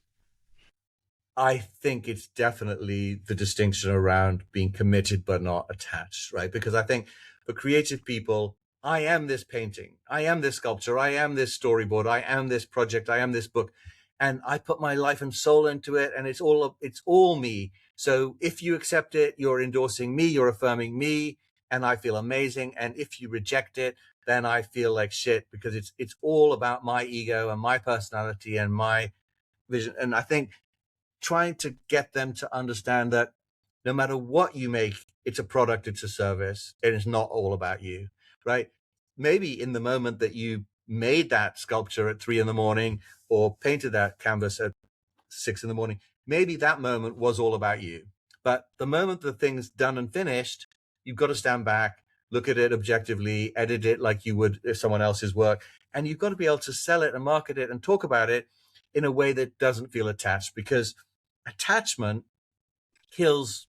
I think it's definitely the distinction around being committed but not attached, right? Because I think for creative people, I am this painting, I am this sculpture, I am this storyboard, I am this project, I am this book, and I put my life and soul into it, and it's all me. So if you accept it, you're endorsing me, you're affirming me, and I feel amazing. And if you reject it, then I feel like shit because it's all about my ego and my personality and my vision. And I think trying to get them to understand that no matter what you make, it's a product, it's a service, and it's not all about you, right? Maybe in the moment that you made that sculpture at 3 in the morning or painted that canvas at 6 in the morning, maybe that moment was all about you. But the moment the thing's done and finished, you've got to stand back, look at it objectively, edit it like you would if someone else's work. And you've got to be able to sell it and market it and talk about it in a way that doesn't feel attached, because attachment kills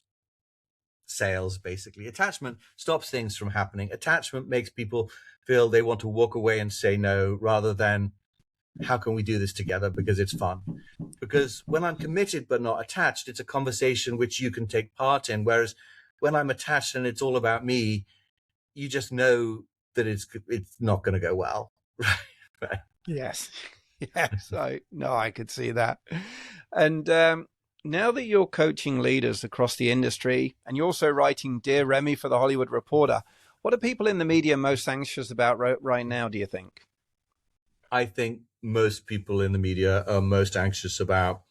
sales. Basically, attachment stops things from happening. Attachment makes people feel they want to walk away and say no, rather than how can we do this together because it's fun. Because when I'm committed but not attached, it's a conversation which you can take part in, whereas when I'm attached and it's all about me, you just know that it's not going to go well. Right. Yes. Yes. I could see that. And now that you're coaching leaders across the industry and you're also writing Dear Remy for the Hollywood Reporter, what are people in the media most anxious about right now, do you think? I think most people in the media are most anxious about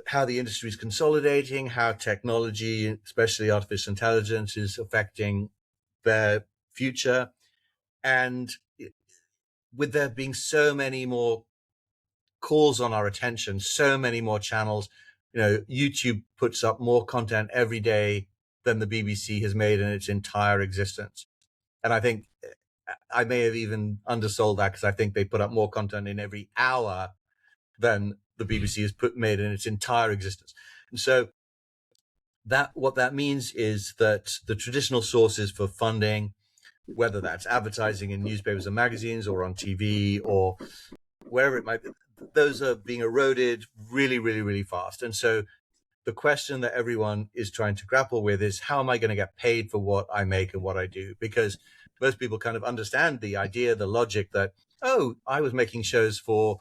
how the industry is consolidating, how technology, especially artificial intelligence, is affecting their future. And with there being so many more calls on our attention, so many more channels, YouTube puts up more content every day than the BBC has made in its entire existence. And I think I may have even undersold that, because I think they put up more content in every hour than the BBC has made in its entire existence. And so what that means is that the traditional sources for funding, whether that's advertising in newspapers and magazines or on TV or wherever it might be, those are being eroded really, really, really fast. And so the question that everyone is trying to grapple with is, how am I going to get paid for what I make and what I do? Because most people kind of understand the idea, the logic that, oh, I was making shows for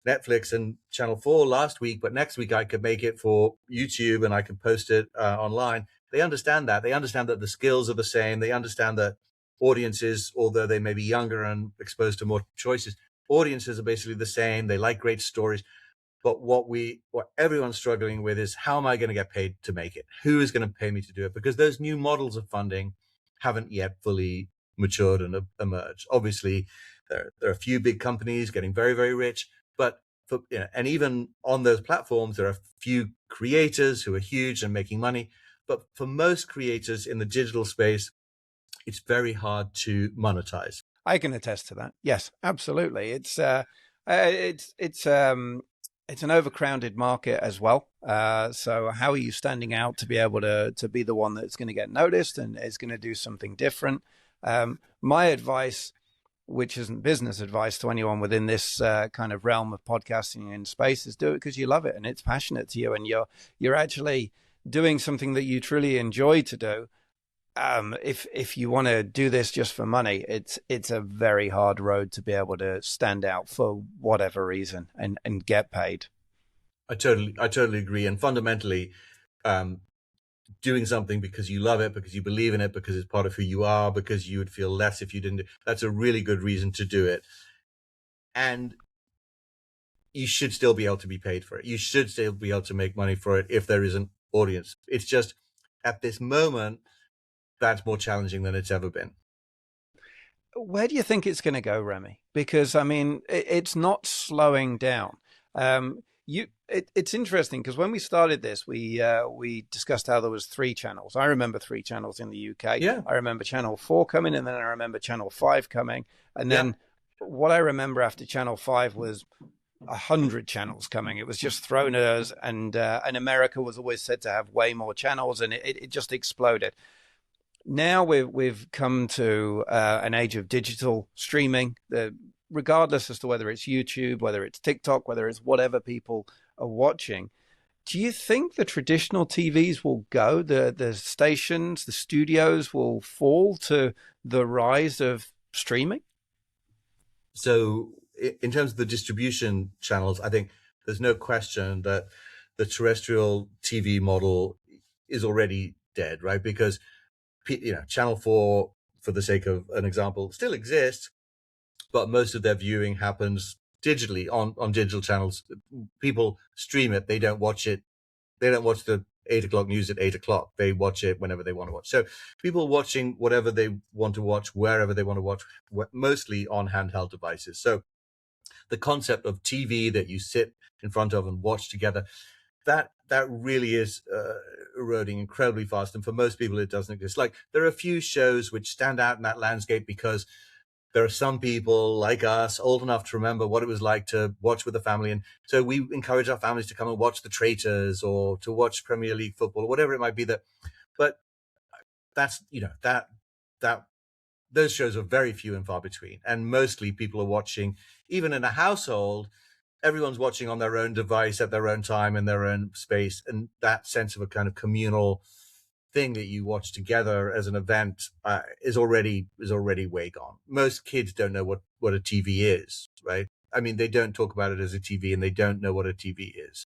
Netflix and Channel 4 last week, but next week I could make it for YouTube and I could post it online. They understand that. They understand that the skills are the same. They understand that audiences, although they may be younger and exposed to more choices, audiences are basically the same. They like great stories. But what everyone's struggling with is, how am I going to get paid to make it? Who is going to pay me to do it? Because those new models of funding haven't yet fully matured and emerged. Obviously, there are a few big companies getting very, very rich, but and even on those platforms, there are a few creators who are huge and making money. But for most creators in the digital space, it's very hard to monetize. I can attest to that. Yes, absolutely. It's an overcrowded market as well. So how are you standing out to be able to be the one that's going to get noticed and is going to do something different? My advice, which isn't business advice to anyone within this kind of realm of podcasting in space, is do it because you love it and it's passionate to you, and you're actually doing something that you truly enjoy to do. If you want to do this just for money, it's a very hard road to be able to stand out for whatever reason and get paid. I totally agree. And fundamentally, doing something because you love it, because you believe in it, because it's part of who you are, because you would feel less if you didn't, that's a really good reason to do it. And you should still be able to be paid for it. You should still be able to make money for it if there is an audience. It's just at this moment, that's more challenging than it's ever been. Where do you think it's going to go, Remy? Because I mean, it's not slowing down. It's interesting because when we started this, we discussed how there was three channels. I remember three channels in the UK. Yeah, I remember Channel 4 coming, and then I remember Channel 5 coming, and yeah. then what I remember after Channel 5 was 100 channels coming. It was just thrown at us, and America was always said to have way more channels, and it just exploded. Now we've come to an age of digital streaming. Regardless as to whether it's YouTube, whether it's TikTok, whether it's whatever people are watching, do you think the traditional TVs will go? The stations, the studios will fall to the rise of streaming? So in terms of the distribution channels, I think there's no question that the terrestrial TV model is already dead, right? Because Channel 4, for the sake of an example, still exists, but most of their viewing happens digitally on digital channels. People stream it; they don't watch it. They don't watch the 8 o'clock news at 8 o'clock. They watch it whenever they want to watch. So people watching whatever they want to watch, wherever they want to watch, mostly on handheld devices. So the concept of TV that you sit in front of and watch together, that really is eroding incredibly fast. And for most people, it doesn't exist. Like, there are a few shows which stand out in that landscape because there are some people like us old enough to remember what it was like to watch with the family. And so we encourage our families to come and watch The Traitors or to watch Premier League football or whatever it might be. But that's, that those shows are very few and far between. And mostly people are watching, even in a household, everyone's watching on their own device at their own time in their own space. And that sense of a kind of communal thing that you watch together as an event is already way gone. Most kids don't know what a TV is, right? I mean, they don't talk about it as a TV, and they don't know what a TV is.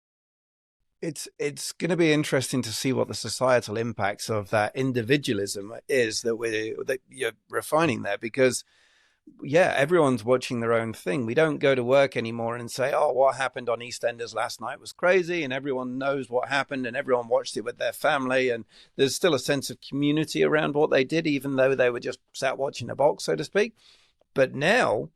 It's going to be interesting to see what the societal impacts of that individualism is that you're refining there, because yeah, everyone's watching their own thing. We don't go to work anymore and say, oh, what happened on EastEnders last night was crazy, and everyone knows what happened and everyone watched it with their family, and there's still a sense of community around what they did, even though they were just sat watching a box, so to speak. But now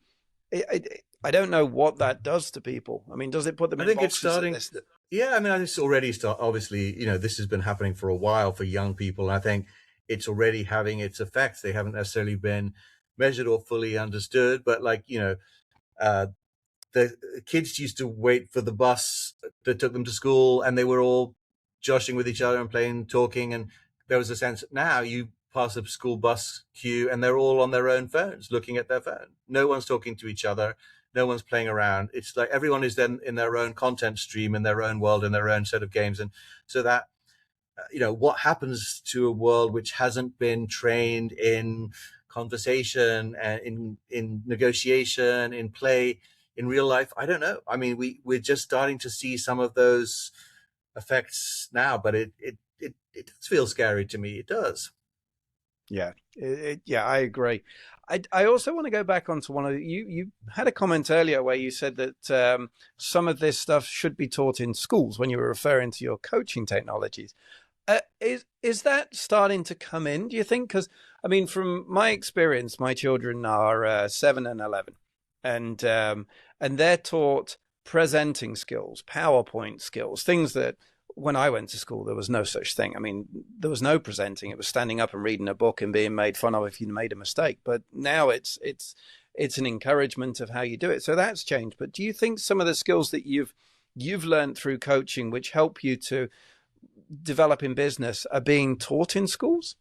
I don't know what that does to people. I mean, does it put them I in think it's boxes at starting. this? Yeah, I mean, it's already obviously, this has been happening for a while for young people. And I think it's already having its effects. They haven't necessarily been measured or fully understood, but uh, the kids used to wait for the bus that took them to school, and they were all joshing with each other and playing, talking. And there was a sense, now you pass a school bus queue and they're all on their own phones, looking at their phone. No one's talking to each other. No one's playing around. It's like everyone is then in their own content stream, in their own world, in their own set of games. And so that, what happens to a world which hasn't been trained in conversation and in negotiation, in play, in real life? I don't know. I mean, we're just starting to see some of those effects now, but it does feel scary to me. It does. Yeah, yeah, I agree. I also want to go back onto one of you had a comment earlier where you said that some of this stuff should be taught in schools when you were referring to your coaching technologies. Is that starting to come in, do you think? Because I mean, from my experience, my children are 7 and 11, and they're taught presenting skills, PowerPoint skills, things that when I went to school, there was no such thing. I mean, there was no presenting. It was standing up and reading a book and being made fun of if you made a mistake. But now it's an encouragement of how you do it. So that's changed. But do you think some of the skills that you've learned through coaching, which help you to develop in business, are being taught in schools?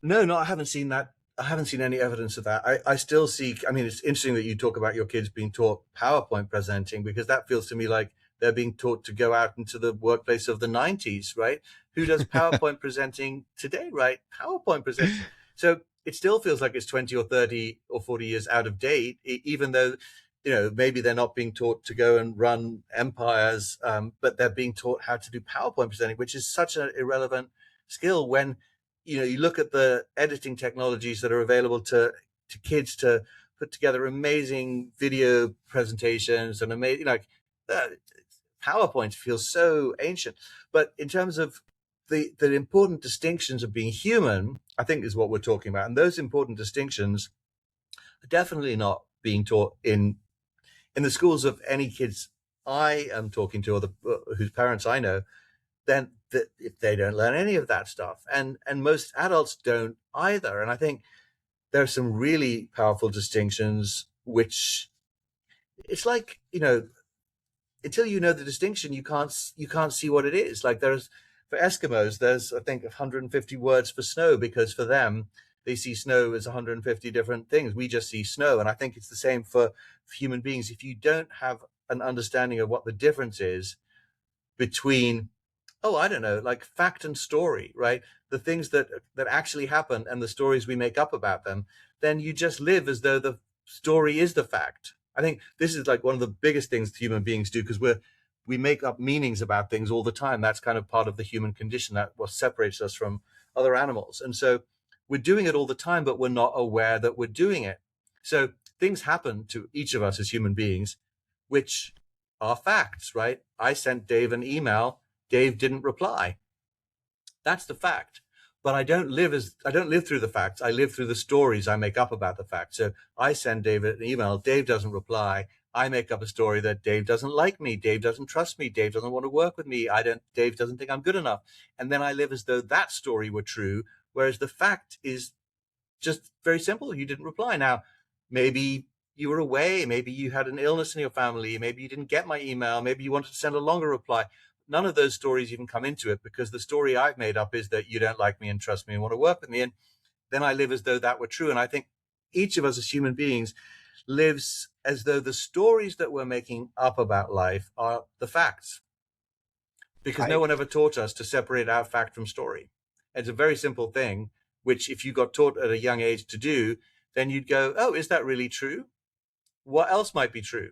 No, I haven't seen that. I haven't seen any evidence of that. I still see. I mean, it's interesting that you talk about your kids being taught PowerPoint presenting, because that feels to me like they're being taught to go out into the workplace of the 90s, right? Who does PowerPoint presenting today, right? PowerPoint presenting. So it still feels like it's 20 or 30 or 40 years out of date, even though, maybe they're not being taught to go and run empires, but they're being taught how to do PowerPoint presenting, which is such an irrelevant skill when, you look at the editing technologies that are available to kids to put together amazing video presentations and amazing, PowerPoint feels so ancient. But in terms of the important distinctions of being human, I think is what we're talking about. And those important distinctions are definitely not being taught in the schools of any kids I am talking to, or whose parents I know, then they don't learn any of that stuff, and most adults don't either. And I think there are some really powerful distinctions, which it's like, until you know the distinction, you can't see what it is. Like, there's, for Eskimos, there's, I think, 150 words for snow, because for them, they see snow as 150 different things. We just see snow. And I think it's the same for human beings. If you don't have an understanding of what the difference is between, oh, I don't know, like fact and story, right? The things that actually happen and the stories we make up about them, then you just live as though the story is the fact. I think this is like one of the biggest things human beings do, because we make up meanings about things all the time. That's kind of part of the human condition. That what separates us from other animals. And so we're doing it all the time, but we're not aware that we're doing it. So things happen to each of us as human beings, which are facts, right? I sent Dave an email. Dave didn't reply. That's the fact. But I don't live through the facts. I live through the stories I make up about the facts. So I send Dave an email. Dave doesn't reply. I make up a story that Dave doesn't like me. Dave doesn't trust me. Dave doesn't want to work with me. Dave doesn't think I'm good enough. And then I live as though that story were true. Whereas the fact is just very simple. You didn't reply. Now, maybe you were away. Maybe you had an illness in your family. Maybe you didn't get my email. Maybe you wanted to send a longer reply. None of those stories even come into it, because the story I've made up is that you don't like me and trust me and want to work with me. And then I live as though that were true. And I think each of us as human beings lives as though the stories that we're making up about life are the facts, because no one ever taught us to separate out fact from story. It's a very simple thing, which if you got taught at a young age to do, then you'd go, oh, is that really true? What else might be true?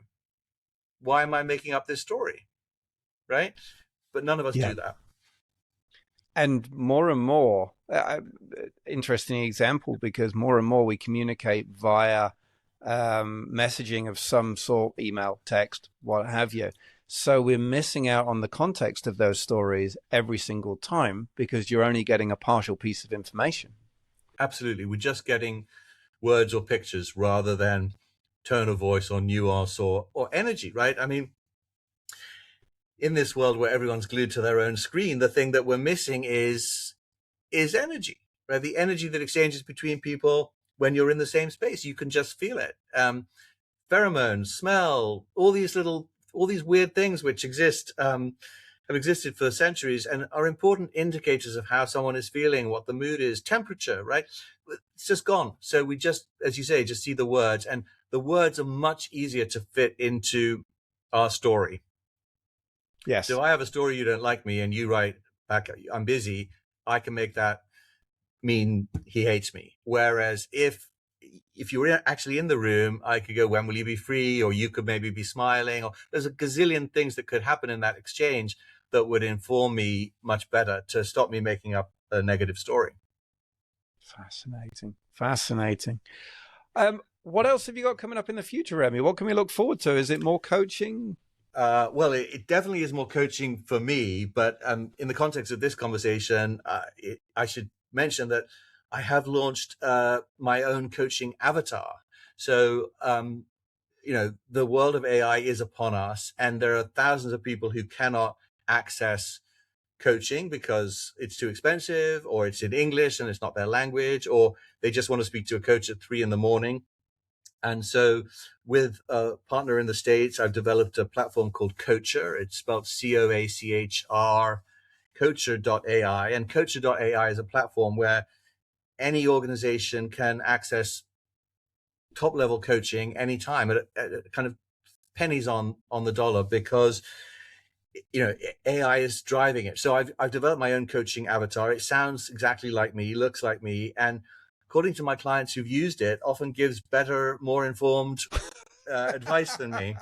Why am I making up this story? Right? But none of us do that. And more, interesting example, because more and more we communicate via messaging of some sort, email, text, what have you. So we're missing out on the context of those stories every single time, because you're only getting a partial piece of information. Absolutely. We're just getting words or pictures rather than tone of voice or nuance or energy, right? I mean, in this world where everyone's glued to their own screen, the thing that we're missing is energy, right? The energy that exchanges between people when you're in the same space. You can just feel it. Pheromones, smell, all these weird things which have existed for centuries and are important indicators of how someone is feeling, what the mood is, temperature, right? It's just gone. So we just, as you say, just see the words, and the words are much easier to fit into our story. Yes. So I have a story, you don't like me, and you write back, I'm busy. I can make that mean he hates me. Whereas if you were actually in the room, I could go, when will you be free? Or you could maybe be smiling, or there's a gazillion things that could happen in that exchange that would inform me much better to stop me making up a negative story. Fascinating. What else have you got coming up in the future, Remy? What can we look forward to? Is it more coaching? Well, it definitely is more coaching for me, but in the context of this conversation, I should mention that I have launched my own coaching avatar. So, the world of AI is upon us, and there are thousands of people who cannot access coaching because it's too expensive, or it's in English and it's not their language, or they just want to speak to a coach at 3 a.m. And so with a partner in the States, I've developed a platform called Coacher. It's spelled COACHR, Coacher.ai. And Coacher.ai is a platform where any organization can access top level coaching anytime at kind of pennies on the dollar, because AI is driving it. So I've developed my own coaching avatar. It sounds exactly like me, looks like me, and according to my clients who've used it, often gives better, more informed advice than me.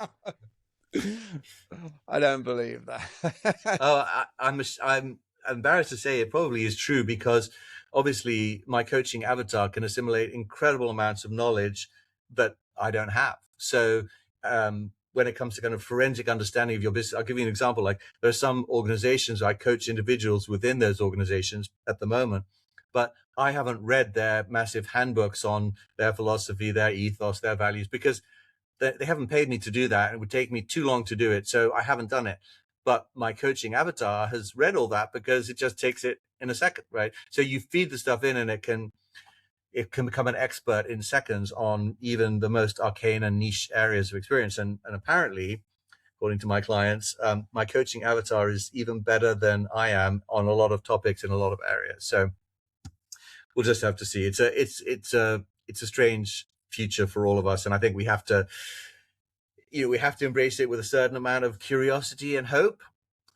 I don't believe that. I'm embarrassed to say it probably is true, because obviously my coaching avatar can assimilate incredible amounts of knowledge that I don't have. So when it comes to kind of forensic understanding of your business, I'll give you an example. Like, there are some organizations, I coach individuals within those organizations at the moment, but I haven't read their massive handbooks on their philosophy, their ethos, their values, because they haven't paid me to do that. It would take me too long to do it, so I haven't done it. But my coaching avatar has read all that because it just takes it in a second, right? So you feed the stuff in, and it can become an expert in seconds on even the most arcane and niche areas of experience. And apparently, according to my clients, my coaching avatar is even better than I am on a lot of topics in a lot of areas. So we'll just have to see. It's a strange future for all of us, and I think we have to embrace it with a certain amount of curiosity and hope.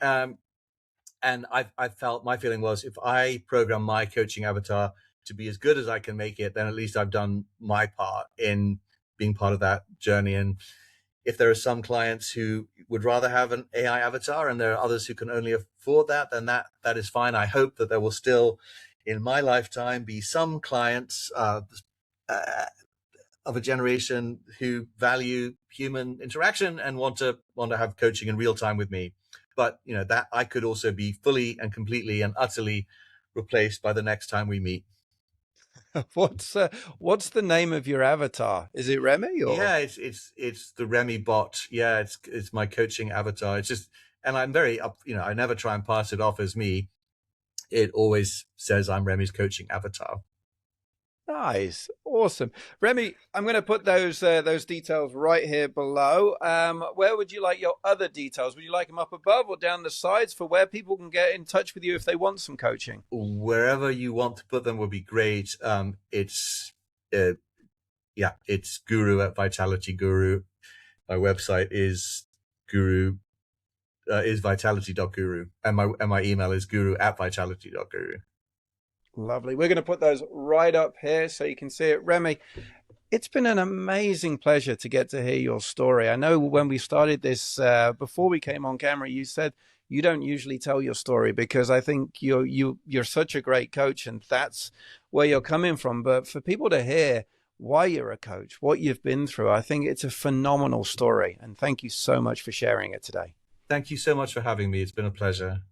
And I felt, my feeling was, if I program my coaching avatar to be as good as I can make it, then at least I've done my part in being part of that journey. And if there are some clients who would rather have an AI avatar and there are others who can only afford that, then that is fine. I hope that there will still, in my lifetime, be some clients of a generation who value human interaction and want to have coaching in real time with me. But that I could also be fully and completely and utterly replaced by the next time we meet. What's the name of your avatar? Is it Remy or? Yeah, it's the Remy bot. Yeah, it's my coaching avatar. It's just, and I'm very up. I never try and pass it off as me. It always says I'm Remy's coaching avatar. Nice, awesome, Remy. I'm going to put those details right here below. Where would you like your other details? Would you like them up above or down the sides for where people can get in touch with you if they want some coaching? Wherever you want to put them would be great. It's Guru at Vitality Guru. My website is vitality.guru, and my email is guru@vitality.guru. Lovely. We're going to put those right up here so you can see it. Remy, it's been an amazing pleasure to get to hear your story. I know when we started this, before we came on camera, you said you don't usually tell your story because I think you're such a great coach and that's where you're coming from. But for people to hear why you're a coach, what you've been through, I think it's a phenomenal story. And thank you so much for sharing it today. Thank you so much for having me. It's been a pleasure.